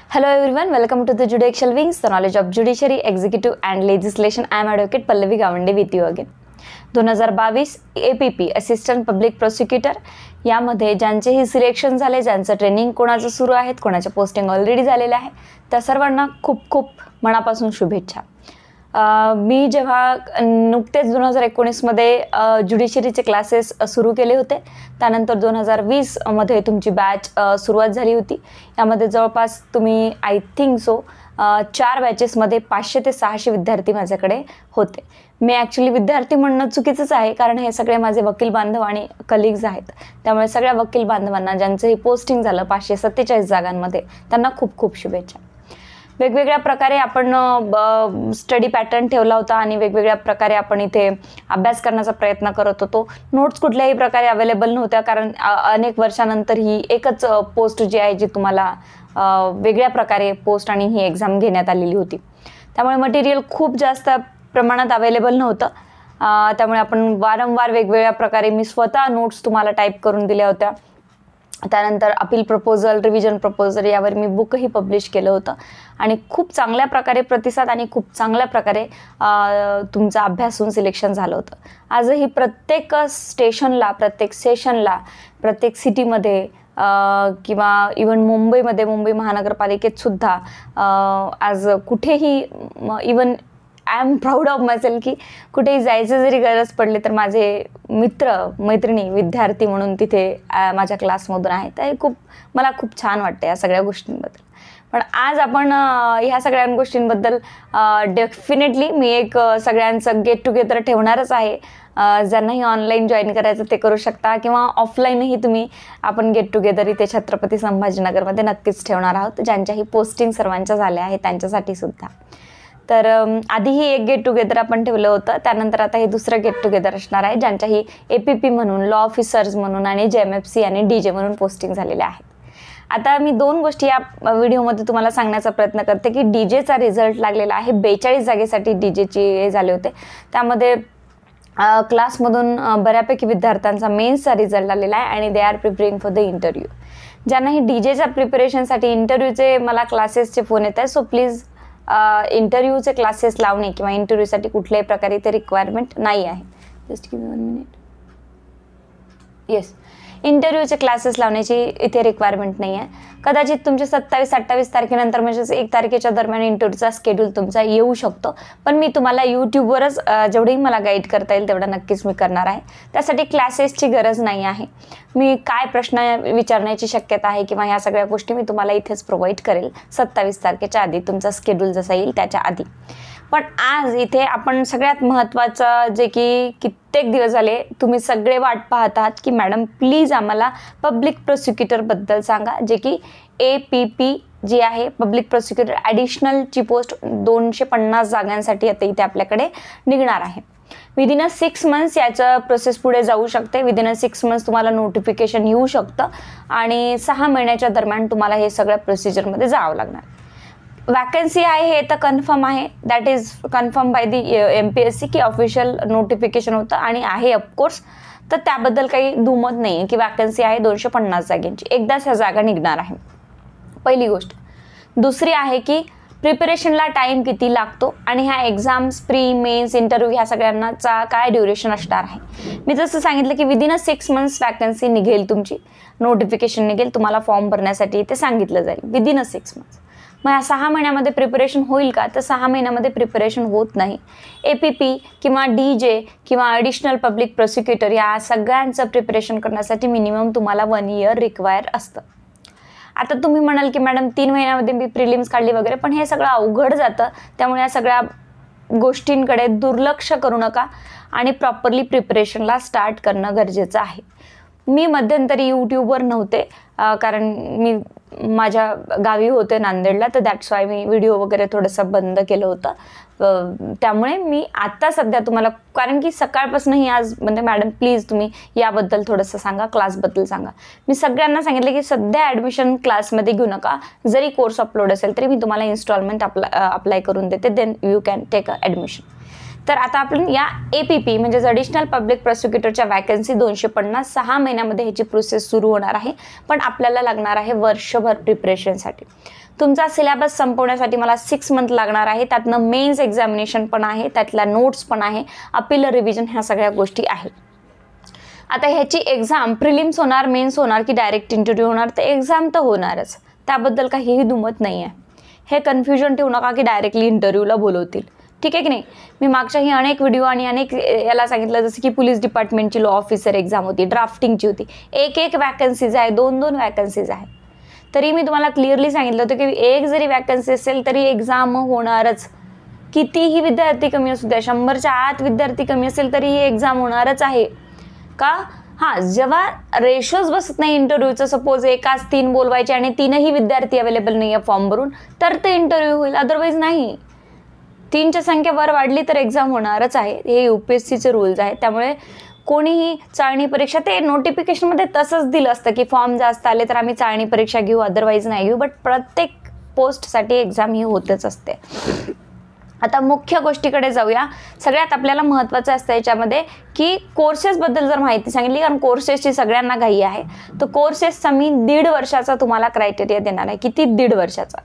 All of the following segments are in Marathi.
Hello everyone, welcome to the Judicial Wings, the knowledge of judiciary, executive and legislation. I am Advocate Pallavi Gawande with you again. 2022 APP assistant public prosecutor यामध्ये ज्यांचेही सिलेक्शन झाले, ज्यांचं ट्रेनिंग कोणाचं सुरू आहेत, कोणाच्या पोस्टिंग ऑलरेडी झालेल्या आहे, त्या सर्वांना खूप खूप मनापासून शुभेच्छा. मी जेव्हा नुकतेच 2019 मध्ये ज्युडिशरीचे क्लासेस सुरू केले होते, त्यानंतर 2020 मध्ये तुमची बॅच सुरुवात झाली होती. यामध्ये जवळपास तुम्ही आय थिंक सो 4 बॅचेसमध्ये 500 ते 600 विद्यार्थी माझ्याकडे होते. मी ॲक्च्युली विद्यार्थी म्हणणं चुकीचंच आहे, कारण हे सगळे माझे वकील बांधव आणि कलिग्ज आहेत. त्यामुळे सगळ्या वकील बांधवांना ज्यांचंही पोस्टिंग झालं 547 जागांमध्ये, त्यांना खूप खूप शुभेच्छा. वेगवेगळ्या प्रकारे आपण स्टडी पॅटर्न ठेवला होता आणि वेगवेगळ्या प्रकारे आपण इथे अभ्यास करण्याचा प्रयत्न करत होतो. नोट्स कुठल्याही प्रकारे अवेलेबल नव्हत्या, कारण अनेक वर्षानंतर ही एकच पोस्ट जी आहे, जी तुम्हाला वेगळ्या प्रकारे पोस्ट आणि ही एक्झाम घेण्यात आलेली होती. त्यामुळे मटेरियल खूप जास्त प्रमाणात अवेलेबल नव्हतं. त्यामुळे आपण वारंवार वेगवेगळ्या प्रकारे मी स्वतः नोट्स तुम्हाला टाईप करून दिल्या होत्या. त्यानंतर अपील प्रपोजल, रिव्हिजन प्रपोजल यावर मी बुकही पब्लिश केलं होतं आणि खूप चांगल्या प्रकारे प्रतिसाद आणि खूप चांगल्या प्रकारे तुमचा अभ्यास होऊन सिलेक्शन झालं होतं. आजही प्रत्येक स्टेशनला, प्रत्येक सेशनला, प्रत्येक सिटीमध्ये किंवा इवन मुंबईमध्ये, मुंबई महानगरपालिकेत सुद्धा आज कुठेही even I am proud of myself की कुठेही जायचं जरी गरज पडली तर माझे मित्र मैत्रिणी विद्यार्थी म्हणून तिथे माझ्या क्लासमधून आहेत. ते मला खूप छान वाटतं या सगळ्या गोष्टींबद्दल. पण आज आपण ह्या सगळ्या गोष्टींबद्दल डेफिनेटली मी एक सगळ्यांचं गेट टुगेदर ठेवणारच आहे. ज्यांनाही ऑनलाईन जॉईन करायचं ते करू शकता किंवा ऑफलाईनही आपण गेट टुगेदर इथे छत्रपती संभाजीनगरमध्ये नक्कीच ठेवणार आहोत. ज्यांच्याही पोस्टिंग सर्वांच्या झाल्या आहेत त्यांच्यासाठी सुद्धा. तर आधीही एक गेट टुगेदर आपण ठेवलं होतं, त्यानंतर आता हे दुसरं गेट टुगेदर असणार आहे, ज्यांच्याही APP म्हणून, लॉ ऑफिसर्स म्हणून आणि JMFC आणि DJ म्हणून पोस्टिंग झालेल्या आहेत. आता मी 2 गोष्टी या व्हिडिओमध्ये तुम्हाला सांगण्याचा प्रयत्न करते की DJचा रिझल्ट लागलेला आहे. 42 जागेसाठी DJचे हे झाले होते. त्यामध्ये क्लासमधून बऱ्यापैकी विद्यार्थ्यांचा मेन्सचा रिझल्ट आलेला आहे आणि they are preparing for the interview. ज्यांनाही DJच्या प्रिपरेशनसाठी इंटरव्ह्यूचे मला क्लासेसचे फोन येत आहे, सो प्लीज इंटरव्ह्यूचे क्लासेस लावणे किंवा इंटरव्ह्यूसाठी कुठल्याही प्रकारे ते रिक्वायरमेंट नाही आहे. Just give me 1 minute. Yes, इंटरव्ह्यूचे क्लासेस लावण्याची इथे रिक्वायरमेंट नाही आहे. कदाचित तुमच्या 27-28 तारखेनंतर म्हणजे 1 तारखेच्या दरम्यान इंटरव्ह्यूचा स्केड्यूल तुमचा येऊ शकतो. पण मी तुम्हाला यूट्यूबवरच जेवढेही मला गाईड करता येईल तेवढं नक्कीच मी करणार आहे. त्यासाठी क्लासेसची गरज नाही आहे. मी काय प्रश्न विचारण्याची शक्यता आहे किंवा ह्या सगळ्या गोष्टी मी तुम्हाला इथेच प्रोव्हाइड करेल 27 तारखेच्या आधी, तुमचा स्केड्यूल जसा येईल त्याच्या आधी. पण आज इथे आपण सगळ्यात महत्त्वाचं, जे की कित्येक दिवस झाले तुम्ही सगळे वाट पाहत आहात की मॅडम प्लीज आम्हाला पब्लिक प्रोसिक्युटरबद्दल सांगा, जे की APP जी आहे, पब्लिक प्रोसिक्युटर ॲडिशनलची पोस्ट 250 जागांसाठी आता इथे आपल्याकडे निघणार आहे. विदिन 6 मंथ्स याचं प्रोसेस पुढे जाऊ शकते. विदिन 6 मंथ्स तुम्हाला नोटिफिकेशन येऊ शकतं आणि 6 महिन्याच्या दरम्यान तुम्हाला हे सगळ्या प्रोसिजरमध्ये जावं लागणार. वॅकन्सी आहे हे तर कन्फर्म आहे, that is confirm by the MPSC की ऑफिशियल नोटिफिकेशन होतं आणि आहे ऑफकोर्स. तर त्याबद्दल काही दुमत नाही की वॅकन्सी आहे 250 जागांची. एकदाच ह्या जागा निघणार आहे, पहिली गोष्ट. दुसरी आहे की प्रिपरेशनला टाईम किती लागतो आणि ह्या एक्झाम्स, प्री मेन्स, इंटरव्ह्यू ह्या सगळ्यांचा काय ड्युरेशन असणार आहे. मी जसं सांगितलं की विदिन 6 मंथ्स वॅकन्सी निघेल, तुमची नोटिफिकेशन निघेल, तुम्हाला फॉर्म भरण्यासाठी ते सांगितलं जाईल विदिन 6 मंथ्स. मग या 6 महिन्यामध्ये प्रिपरेशन होईल का? तर 6 महिन्यामध्ये प्रिपरेशन होत नाही. APP किंवा DJ किंवा ॲडिशनल पब्लिक प्रोसिक्युटर या सगळ्यांचं प्रिपरेशन करण्यासाठी मिनिमम तुम्हाला 1 इयर रिक्वायर असतं. आता तुम्ही म्हणाल की मॅडम 3 महिन्यामध्ये मी प्रिलिम्स काढली वगैरे, पण हे सगळं अवघड जातं. त्यामुळे या सगळ्या गोष्टींकडे दुर्लक्ष करू नका आणि प्रॉपरली प्रिपरेशनला स्टार्ट करणं गरजेचं आहे. मी मध्यंतरी यूट्यूबवर नव्हते, कारण मी माझ्या गावी होते नांदेडला, तर दॅट्स वाय मी व्हिडिओ वगैरे थोडंसं बंद केलं होतं. त्यामुळे मी आत्ता सध्या तुम्हाला, कारण की सकाळपासूनही आज म्हणजे मॅडम प्लीज तुम्ही याबद्दल थोडंसं सांगा, क्लासबद्दल सांगा. मी सगळ्यांना सांगितलं की सध्या ॲडमिशन क्लासमध्ये घेऊ नका. जरी कोर्स अपलोड असेल तरी मी तुम्हाला इन्स्टॉलमेंट अप्लाय करून देते, then you can take admission. तर आता आपण या APP म्हणजेच ॲडिशनल पब्लिक प्रॉसिक्युटरच्या वॅकन्सी 250 6 महिन्यामध्ये ह्याची प्रोसेस सुरू होणार आहे, पण आपल्याला लागणार आहे वर्षभर प्रिपरेशनसाठी. तुमचा सिलेबस संपवण्यासाठी मला 6 मंथ लागणार आहे. त्यातनं मेन्स एक्झामिनेशन पण आहे, त्यातल्या नोट्स पण आहे, अपील रिव्हिजन, ह्या सगळ्या गोष्टी आहेत. आता ह्याची एक्झाम प्रिलिम्स होणार, मेन्स होणार की डायरेक्ट इंटरव्ह्यू होणार, तर एक्झाम तर होणारच, त्याबद्दल काहीही दुमत नाही आहे. हे कन्फ्युजन ठेवू नका की डायरेक्टली इंटरव्ह्यूला बोलवतील, ठीक आहे की नाही. मी मागच्याही अनेक व्हिडिओ आणि अनेक याला सांगितलं, जसं की पोलीस डिपार्टमेंटची लॉ ऑफिसर एक्झाम होती, ड्राफ्टिंगची होती, एक वॅकन्सीज आहे, 2 वॅकन्सीज आहे. तरी मी तुम्हाला क्लिअरली सांगितलं होतं की एक जरी वॅकन्सी असेल तरी एक्झाम होणारच. कितीही विद्यार्थी कमी असू द्या, 100च्या आत विद्यार्थी कमी असेल तरी ही एक्झाम होणारच आहे. का? हां, जेव्हा रेशोज बसत नाही इंटरव्ह्यूचं, सपोज एकाच 3 बोलवायचे आणि 3ही विद्यार्थी अवेलेबल नाही आहे फॉर्म भरून, तर ते इंटरव्ह्यू होईल, अदरवाईज नाही. 3ची संख्या वर वाढली तर एक्झाम होणारच आहे. हे UPSCचे रूल्स आहेत. त्यामुळे कोणीही चाळणी परीक्षा, ते नोटिफिकेशनमध्ये तसंच दिलं असतं की फॉर्म जास्त आले तर आम्ही चाळणी परीक्षा घेऊ, अदरवाईज नाही घेऊ, बट प्रत्येक पोस्टसाठी एक्झाम ही होतच असते. आता मुख्य गोष्टीकडे जाऊया. सगळ्यात आपल्याला महत्त्वाचं असतं याच्यामध्ये की कोर्सेसबद्दल जर माहिती सांगितली, कारण कोर्सेसची सगळ्यांना घाई आहे, तर कोर्सेसचा मी 1.5 वर्षाचा तुम्हाला क्रायटेरिया देणार आहे. किती? 1.5 वर्षाचा,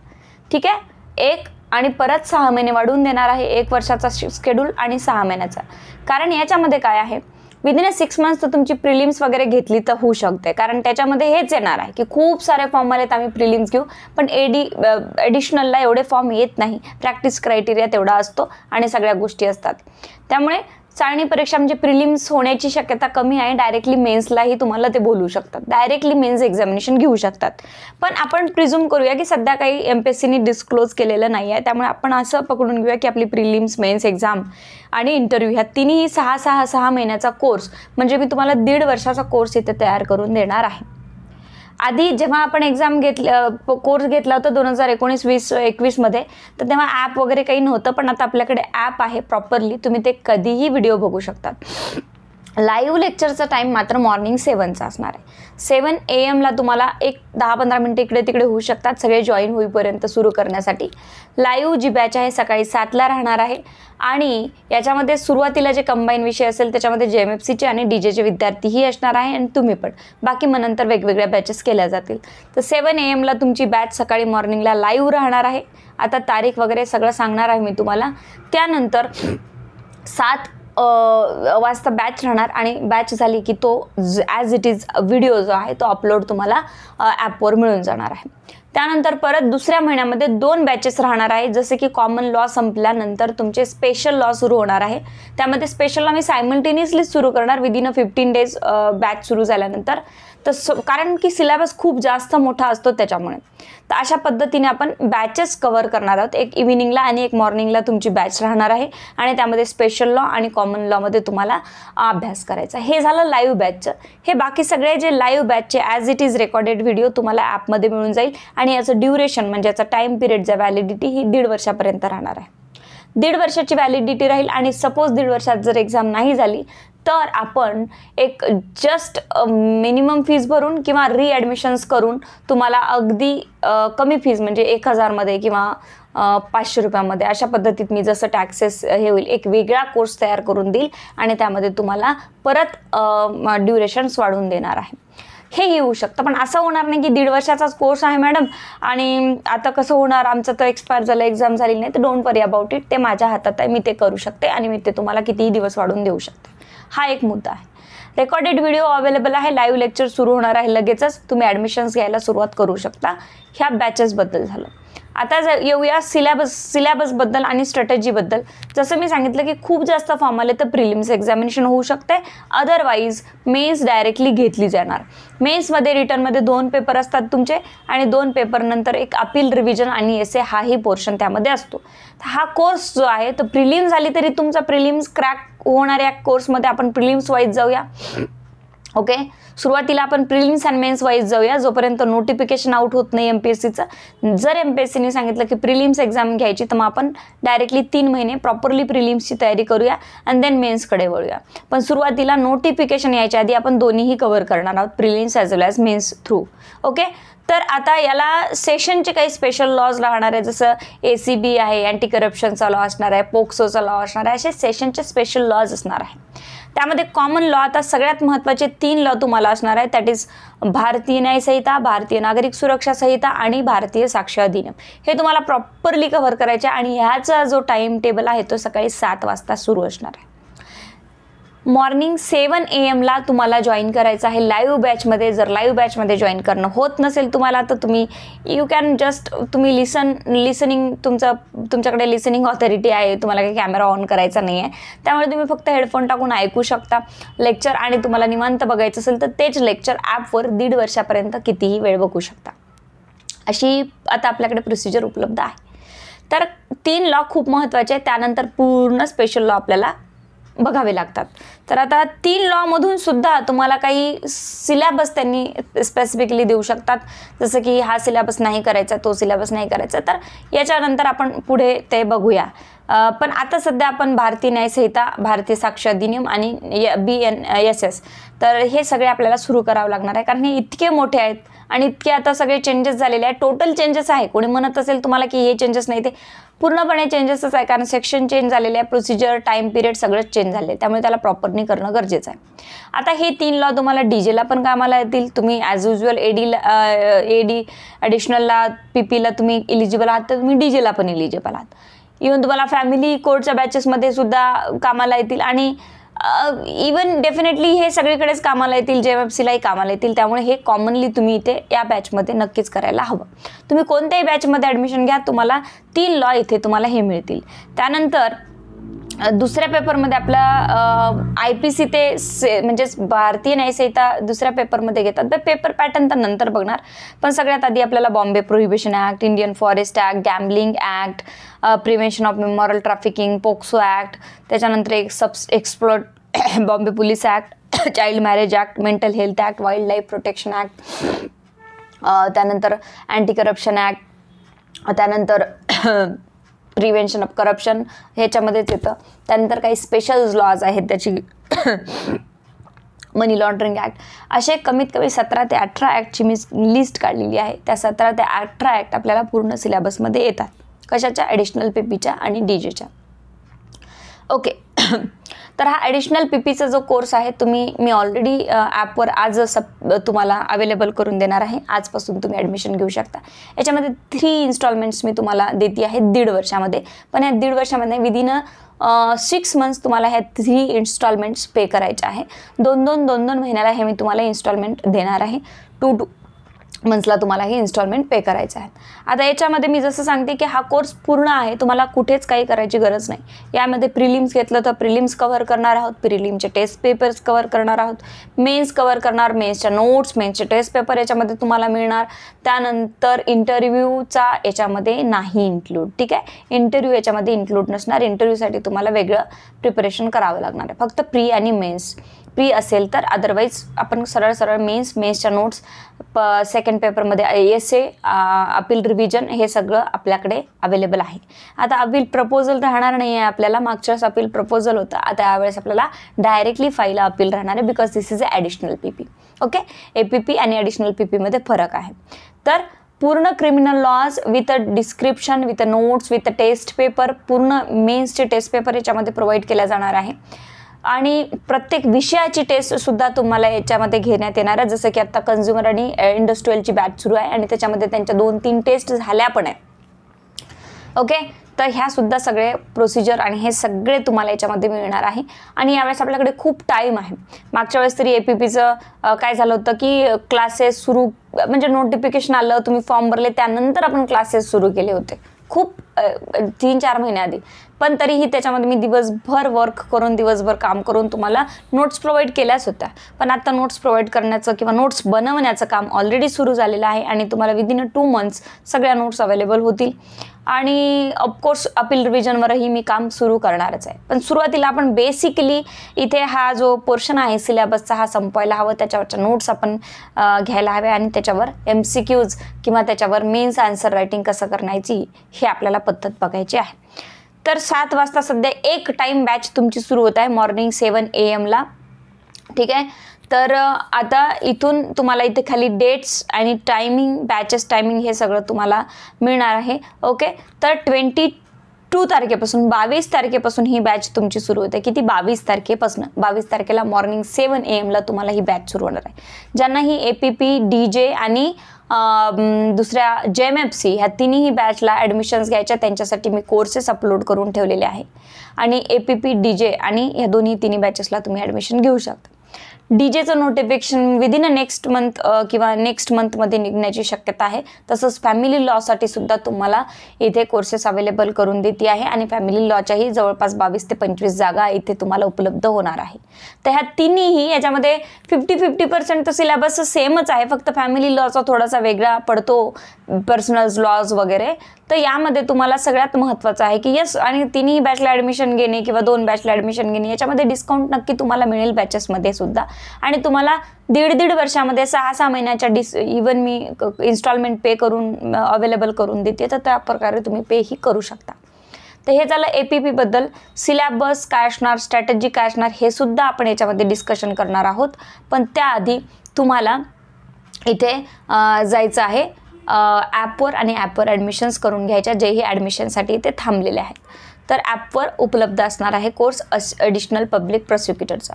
ठीक आहे. 1 आणि परत 6 महिने वाढवून देणार आहे. 1 वर्षाचा शेड्यूल आणि 6 महिन्याचा. कारण याच्यामध्ये काय आहे, विदिन 6 मंथ्स तर तुमची प्रिलिम्स वगैरे घेतली तर होऊ शकते, कारण त्याच्यामध्ये हेच येणार आहे की खूप सारे फॉर्म आलेत, आम्ही प्रिलिम्स घेऊ, पण ॲडिशनलला एवढे फॉर्म येत नाही. प्रॅक्टिस क्रायटेरिया तेवढा असतो आणि सगळ्या गोष्टी असतात. त्यामुळे चाळणी परीक्षा म्हणजे प्रिलिम्स होण्याची शक्यता कमी आहे. डायरेक्टली मेन्सलाही तुम्हाला ते बोलू शकतात, डायरेक्टली मेन्स एक्झामिनेशन घेऊ शकतात. पण आपण प्रिझ्यूम करूया की सध्या काही MPSCनी डिस्क्लोज केलेलं नाही आहे, त्यामुळे आपण असं पकडून घेऊया की आपली प्रिलिम्स, मेन्स एक्झाम आणि इंटरव्ह्यू ह्या तिन्ही 6 महिन्याचा कोर्स, म्हणजे मी तुम्हाला 1.5 वर्षाचा कोर्स इथे तयार करून देणार आहे. आधी जेव्हा आपण एक्झाम कोर्स घेतला होता 2019-20-21 मध्ये, तर तेव्हा ॲप वगैरे काही नव्हतं, पण आता आपल्याकडे ॲप आहे प्रॉपरली, तुम्ही ते कधीही व्हिडिओ बघू शकतात. लाईव्ह लेक्चरचा टाईम मात्र मॉर्निंग 7चा असणार आहे. 7 AM तुम्हाला एक 10-15 मिनिटं इकडे तिकडे होऊ शकतात सगळे जॉईन होईपर्यंत सुरू करण्यासाठी. लाईव्ह जी बॅच आहे सकाळी 7ला राहणार आहे आणि याच्यामध्ये सुरुवातीला जे कंबाईन विषय असेल त्याच्यामध्ये JMFCचे आणि DJचे विद्यार्थीही असणार आहे आणि तुम्ही पण. बाकी मग नंतर वेगवेगळ्या बॅचेस केल्या जातील. तर 7 AM तुमची बॅच सकाळी मॉर्निंगला लाईव्ह राहणार आहे. आता तारीख वगैरे सगळं सांगणार आहे मी तुम्हाला. त्यानंतर 7 वाजता बॅच राहणार आणि बॅच झाली की तो ॲज इट इज व्हिडिओ जो आहे तो अपलोड तुम्हाला ॲपवर मिळून जाणार आहे. त्यानंतर परत दुसऱ्या महिन्यामध्ये 2 बॅचेस राहणार आहे. जसे की कॉमन लॉ संपल्यानंतर तुमचे स्पेशल लॉ सुरू होणार आहे. त्यामध्ये स्पेशल लॉ मी सायमल्टेनियसली सुरू करणार विदिन 15 डेज बॅच सुरू झाल्यानंतर. तर कारण की सिलेबस खूप जास्त मोठा असतो त्याच्यामुळे. तर अशा पद्धतीने आपण बॅचेस कव्हर करणार आहोत. एक इव्हिनिंगला आणि एक मॉर्निंगला तुमची बॅच राहणार आहे आणि त्यामध्ये स्पेशल लॉ आणि कॉमन लॉमध्ये तुम्हाला अभ्यास करायचा. हे झालं लाईव्ह बॅचचं. हे बाकी सगळे जे लाईव्ह बॅचचे as it is recorded video तुम्हाला ॲपमध्ये मिळून जाईल आणि याचं ड्युरेशन म्हणजे याचा टाईम पिरियड जे व्हॅलिडिटी ही 1.5 वर्षापर्यंत राहणार आहे. 1.5 वर्षाची व्हॅलिडिटी राहील आणि सपोज 1.5 वर्षात जर एक्झाम नाही झाली तर आपण एक जस्ट मिनिमम फीज भरून किंवा रीॲडमिशन्स करून तुम्हाला अगदी कमी फीज म्हणजे 1000मध्ये किंवा 500 रुपयामध्ये अशा पद्धतीत मी जसं टॅक्सेस हे होईल एक वेगळा कोर्स तयार करून देईल आणि त्यामध्ये तुम्हाला परत ड्युरेशन्स वाढवून देणार आहे. हे येऊ शकतं, पण असं होणार नाही की 1.5 वर्षाचाच कोर्स आहे मॅडम आणि आता कसं होणार, आमचं तर एक्सपायर झालं, एक्झाम झाली नाही. तर डोंट वरी अबाउट इट, ते माझ्या हातात आहे, मी ते करू शकते आणि मी ते तुम्हाला कितीही दिवस वाढवून देऊ शकते. हा एक मुद्दा आहे. रेकॉर्डेड व्हिडिओ अवेलेबल आहे. लाईव्ह लेक्चर सुरू होणार आहे लगेचच. तुम्ही ॲडमिशन्स घ्यायला सुरुवात करू शकता. ह्या बॅचेसबद्दल झालं. आता येऊया सिलेबसबद्दल आणि स्ट्रॅटेजीबद्दल. जसं मी सांगितलं की खूप जास्त फॉर्म आले तर प्रिलिम्स एक्झामिनेशन होऊ शकते, अदरवाईज मेन्स डायरेक्टली घेतली जाणार. मेन्समध्ये रिटर्नमध्ये 2 पेपर असतात तुमचे आणि 2 पेपर नंतर एक अपील रिव्हिजन आणि एसे हाही पोर्शन त्यामध्ये असतो. हा कोर्स जो आहे तो प्रिलिम्स झाली तरी तुमचा प्रिलिम्स क्रॅक होणाऱ्या कोर्समध्ये आपण प्रिलिम्स वाईज जाऊया. ओके, सुरुवातीला आपण प्रिलिम्स अँड मेन्स वाईज जाऊया जोपर्यंत नोटिफिकेशन आउट होत नाही MPSCचं. जर MPSCने सांगितलं की प्रिलिम्स एक्झाम घ्यायची तर मग आपण डायरेक्टली 3 महिने प्रॉपरली प्रिलिम्सची तयारी करूया आणि देन मेन्सकडे वळूया. पण सुरुवातीला नोटिफिकेशन यायच्या आधी आपण दोन्हीही कव्हर करणार आहोत, प्रिलिम्स ॲज वेल ॲज मेन्स थ्रू. ओके, तर आता याला सेशनचे काही स्पेशल लॉज राहणार आहे, जसं ACB आहे, अँटी करप्शनचा लॉ असणार आहे, पोक्सोचा लॉ असणार आहे, असे सेशनचे स्पेशल लॉज असणार आहे. त्यामध्ये कॉमन लॉ आता सगळ्यात महत्त्वाचे 3 लॉ तुम्हाला असणार आहे, दॅट इज भारतीय न्याय संहिता, भारतीय नागरिक सुरक्षा संहिता आणि भारतीय साक्ष अधिनियम. हे तुम्हाला प्रॉपरली कव्हर करायचे आणि ह्याचा जो टाइम टेबल आहे तो सकाळी 7 वाजता सुरू असणार आहे. मॉर्निंग 7 AM ला तुम्हाला जॉईन करायचं आहे लाईव्ह बॅचमध्ये. जर लाईव्ह बॅचमध्ये जॉईन करणं होत नसेल तुम्हाला तर तुम्ही यू कॅन जस्ट तुम्ही लिसनिंग तुमच्याकडे लिसनिंग ऑथॉरिटी आहे, तुम्हाला काही कॅमेरा ऑन करायचा नाही आहे, त्यामुळे तुम्ही फक्त हेडफोन टाकून ऐकू शकता लेक्चर. आणि तुम्हाला निवांत बघायचं असेल तर तेच लेक्चर ॲपवर 1.5 वर्षापर्यंत कितीही वेळ बघू शकता. अशी आता आपल्याकडे प्रोसिजर उपलब्ध आहे. तर 3 लॉ खूप महत्त्वाचे आहेत, त्यानंतर पूर्ण स्पेशल लॉ आपल्याला बघावे लागतात. तर आता 3 लॉमधून सुद्धा तुम्हाला काही सिलेबस त्यांनी स्पेसिफिकली देऊ शकतात, जसं की हा सिलेबस नाही करायचा, तो सिलेबस नाही करायचा. तर याच्यानंतर आपण पुढे ते बघूया. पण आता सध्या आपण भारतीय न्याय संहिता, भारतीय साक्ष अधिनियम आणि BNSS तर हे सगळे आपल्याला सुरू करावं लागणार आहे, कारण हे इतके मोठे आहेत आणि इतके आता सगळे चेंजेस झालेले आहेत. टोटल चेंजेस आहे. कोणी म्हणत असेल तुम्हाला की हे चेंजेस नाही, ते पूर्णपणे चेंजेसच आहे, कारण सेक्शन चेंज झालेले आहे, प्रोसिजर, टाइम पिरियड सगळंच चेंज झाले, त्यामुळे त्याला प्रॉपरली करणं गरजेचं आहे. आता हे 3 लॉ तुम्हाला DJला पण कामाला येतील. तुम्ही ॲज युजल AD ॲडिशनलला PPला तुम्ही इलिजिबल आहात तर तुम्ही DJला पण इलिजिबल आहात. इव्हन तुम्हाला फॅमिली कोर्टच्या बॅचेसमध्ये सुद्धा कामाला येतील आणि इवन डेफिनेटली हे सगळीकडेच कामाला येतील, JMFCलाही कामाला येतील. त्यामुळे हे कॉमनली तुम्ही इथे या बॅचमध्ये नक्कीच करायला हवं. तुम्ही कोणत्याही बॅचमध्ये ॲडमिशन घ्या, तुम्हाला 3 लॉ इथे तुम्हाला हे मिळतील. त्यानंतर दुसऱ्या पेपरमध्ये आपला IPC ते म्हणजेच भारतीय न्याय संहिता दुसऱ्या पेपरमध्ये घेतात. पेपर पॅटर्न तर नंतर बघणार, पण सगळ्यात आधी आपल्याला Bombay prohibition act, Indian forest act, gambling act, prevention of immoral trafficking, POCSO act, त्याच्यानंतर एक्सप्लोर्ट Bombay police act, child marriage act, mental health act, wildlife protection act, त्यानंतर अँटी करप्शन ॲक्ट, त्यानंतर प्रिव्हेन्शन ऑफ करप्शन ह्याच्यामध्येच येतं. त्यानंतर काही स्पेशल लॉज आहेत त्याची, मनी लॉन्ड्रिंग ॲक्ट, असे कमीत कमी 17 ते 18 ॲक्टची मी लिस्ट काढलेली आहे. त्या 17 ते 18 ॲक्ट आपल्याला पूर्ण सिलेबसमध्ये येतात. कशाच्या? ॲडिशनल PPच्या आणि DJच्या. ओके. तर हा ॲडिशनल PPचा जो कोर्स आहे मी ऑलरेडी ॲपवर आज तुम्हाला अवेलेबल करून देणार आहे. आजपासून तुम्ही ॲडमिशन घेऊ शकता. याच्यामध्ये 3 इन्स्टॉलमेंट्स मी तुम्हाला देते आहे 1.5 वर्षामध्ये. पण या 1.5 वर्षामध्ये विदिन 6 मंथ्स तुम्हाला ह्या 3 इन्स्टॉलमेंट्स पे करायचे आहे. 2-2 महिन्याला हे मी तुम्हाला इन्स्टॉलमेंट देणार आहे. 2 मंथ्सला तुम्हाला हे इन्स्टॉलमेंट पे करायचं आहे. आता याच्यामध्ये मी जसं सांगते की हा कोर्स पूर्ण आहे, तुम्हाला कुठेच काही करायची गरज नाही. यामध्ये प्रिलिम्स घेतलं तर प्रिलिम्स कव्हर करणार आहोत, प्रिलिमचे टेस्ट पेपर्स कव्हर करणार आहोत, मेन्स कव्हर करणार, मेन्सच्या नोट्स, मेन्सचे टेस्ट पेपर याच्यामध्ये तुम्हाला मिळणार. त्यानंतर इंटरव्ह्यूचा याच्यामध्ये नाही इन्क्लूड. ठीक आहे, इंटरव्ह्यू याच्यामध्ये इन्क्लूड नसणार. इंटरव्ह्यूसाठी तुम्हाला वेगळं प्रिपरेशन करावं लागणार आहे, फक्त प्री आणि मेन्स. प्री असेल तर, अदरवाईज आपण सरळ मेन्सच्या नोट्स, सेकंड पेपरमध्ये essay, अपील रिव्हिजन हे सगळं आपल्याकडे अवेलेबल आहे. आता अपील प्रपोजल राहणार नाही आहे आपल्याला. मागच्या वेळेस अपील प्रपोजल होतं, आता यावेळेस आपल्याला डायरेक्टली फाईल अपील राहणार आहे, because this is a additional PP. Okay, APP आणि ॲडिशनल PPमध्ये फरक आहे. तर पूर्ण criminal laws with a description, with a notes, with a test paper, पूर्ण मेन्सचे टेस्ट पेपर याच्यामध्ये प्रोव्हाइड केला जाणार आहे. आणि प्रत्येक विषयाची टेस्टसुद्धा तुम्हाला याच्यामध्ये घेण्यात येणार आहे. जसं की आता कन्झ्युमर आणि इंडस्ट्रियलची बॅच सुरू आहे आणि त्याच्यामध्ये त्यांच्या 2-3 टेस्ट झाल्या पण आहे. ओके, तर ह्या सुद्धा सगळे प्रोसिजर आणि हे सगळे तुम्हाला याच्यामध्ये मिळणार आहे. आणि यावेळेस आपल्याकडे खूप टाईम आहे. मागच्या वेळेस तरी APPचं काय झालं होतं की क्लासेस सुरू, म्हणजे नोटिफिकेशन आलं, तुम्ही फॉर्म भरले, त्यानंतर आपण क्लासेस सुरू केले होते खूप 3-4 महिन्याआधी. पण तरीही त्याच्यामध्ये मी दिवसभर वर्क करून, दिवसभर काम करून तुम्हाला नोट्स प्रोव्हाइड केल्याच होत्या. पण आता नोट्स प्रोव्हाइड करण्याचं किंवा नोट्स बनवण्याचं काम ऑलरेडी सुरू झालेलं आहे आणि तुम्हाला विदिन 2 मंथ्स सगळ्या नोट्स अवेलेबल होतील. आणि ऑफकोर्स अपील रिव्हिजनवरही मी काम सुरू करणारच आहे. पण सुरुवातीला आपण बेसिकली इथे हा जो पोर्शन आहे सिलेबसचा हा संपवायला हवं, त्याच्यावरच्या नोट्स आपण घ्यायला हवे आणि त्याच्यावर MCQs किंवा त्याच्यावर मेन्स आन्सर रायटिंग कसं करण्याची हे आपल्याला पद्धत बघायची आहे. तर 7 वाजता सध्या एक टाईम बॅच तुमची सुरू होत आहे, मॉर्निंग 7 AM ला. ठीक आहे, तर आता इथून तुम्हाला इथे खाली डेट्स आणि टायमिंग, बॅचेस टायमिंग हे सगळं तुम्हाला मिळणार आहे. ओके, तर 22 तारखेपासून 22 तारखेपासून ही बॅच तुमची सुरू होते. किती? 22 तारखेपासून. 22 तारखेला मॉर्निंग 7 AM ला तुम्हाला ही बॅच सुरू होणार आहे. ज्यांना ही APP, DJ आणि दुसऱ्या JMFC ह्या तिन्ही बॅचला ॲडमिशन्स घ्यायच्या, त्यांच्यासाठी मी कोर्सेस अपलोड करून ठेवलेले आहे. आणि APP, DJ आणि ह्या तिन्ही बॅचेसला तुम्ही ॲडमिशन घेऊ शकता. DJचं notification within a next month किंवा नेक्स्ट मंथमध्ये निघण्याची शक्यता आहे. तसंच फॅमिली लॉसाठी सुद्धा तुम्हाला इथे कोर्सेस अवेलेबल करून देते आहे आणि फॅमिली लॉच्याही जवळपास 22 ते 25 जागा इथे तुम्हाला उपलब्ध होणार आहे. तर ह्या तिन्हीही याच्यामध्ये 50-50% तर सिलेबस सेमच आहे, फक्त फॅमिली लॉचा थोडासा वेगळा पडतो, पर्सनल लॉज वगैरे. तर यामध्ये तुम्हाला सगळ्यात महत्त्वाचं आहे की यस, आणि तिन्ही बॅचला ॲडमिशन घेणे किंवा 2 बॅचला ॲडमिशन घेणे याच्यामध्ये डिस्काउंट नक्की तुम्हाला मिळेल बॅचेसमध्ये सुद्धा. आणि तुम्हाला 1.5 वर्षामध्ये 6 महिन्याच्या इवन मी इन्स्टॉलमेंट पे करून अवेलेबल करून देते, तर त्या प्रकारे तुम्ही पेही करू शकता. तर हे झालं APP बद्दल. सिलेबस काय असणार, स्ट्रॅटेजी काय असणार हे सुद्धा आपण याच्यामध्ये डिस्कशन करणार आहोत. पण त्याआधी तुम्हाला इथे जायचं आहे ॲपवर आणि ॲपवर ॲडमिशन्स करून घ्यायच्या, जेही ॲडमिशनसाठी इथे थांबलेले आहेत. तर ॲपवर उपलब्ध असणार आहे कोर्स ॲडिशनल पब्लिक प्रोसिक्युटरचा.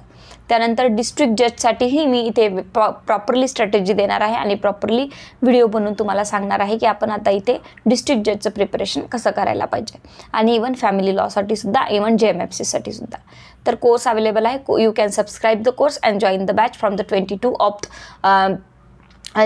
त्यानंतर डिस्ट्रिक्ट जजसाठीही मी इथे प्रॉपरली स्ट्रॅटेजी देणार आहे आणि प्रॉपरली व्हिडिओ बनवून तुम्हाला सांगणार आहे की आपण आता इथे डिस्ट्रिक्ट जजचं प्रिपरेशन कसं करायला पाहिजे. आणि इवन फॅमिली लॉसाठी सुद्धा, इवन JMFCसाठी सुद्धा. तर कोर्स अवेलेबल आहे. You can subscribe the course and join the batch from the 22 of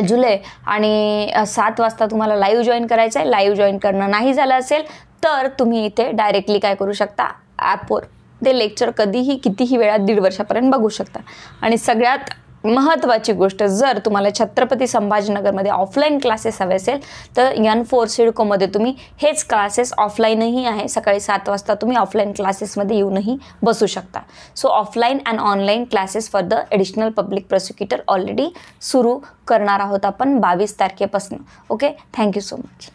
July. आणि 7 वाजता तुम्हाला लाईव्ह जॉईन करायचं आहे. लाईव्ह जॉईन करणं नाही झालं असेल तर तुम्ही इथे डायरेक्टली काय करू शकता, ॲपवर ते लेक्चर कधीही कितीही वेळात 1.5 वर्षापर्यंत बघू शकता. आणि सगळ्यात महत्त्वाची गोष्ट, जर तुम्हाला छत्रपती संभाजीनगरमध्ये ऑफलाईन क्लासेस हवे असेल तर N4 सिडकोमध्ये तुम्ही हेच क्लासेस ऑफलाईनही आहे. सकाळी 7 वाजता तुम्ही ऑफलाईन क्लासेसमध्ये येऊनही बसू शकता. So offline and online classes for the additional public prosecutor already सुरू करणार आहोत आपण 22 तारखेपासून. Okay, thank you so much.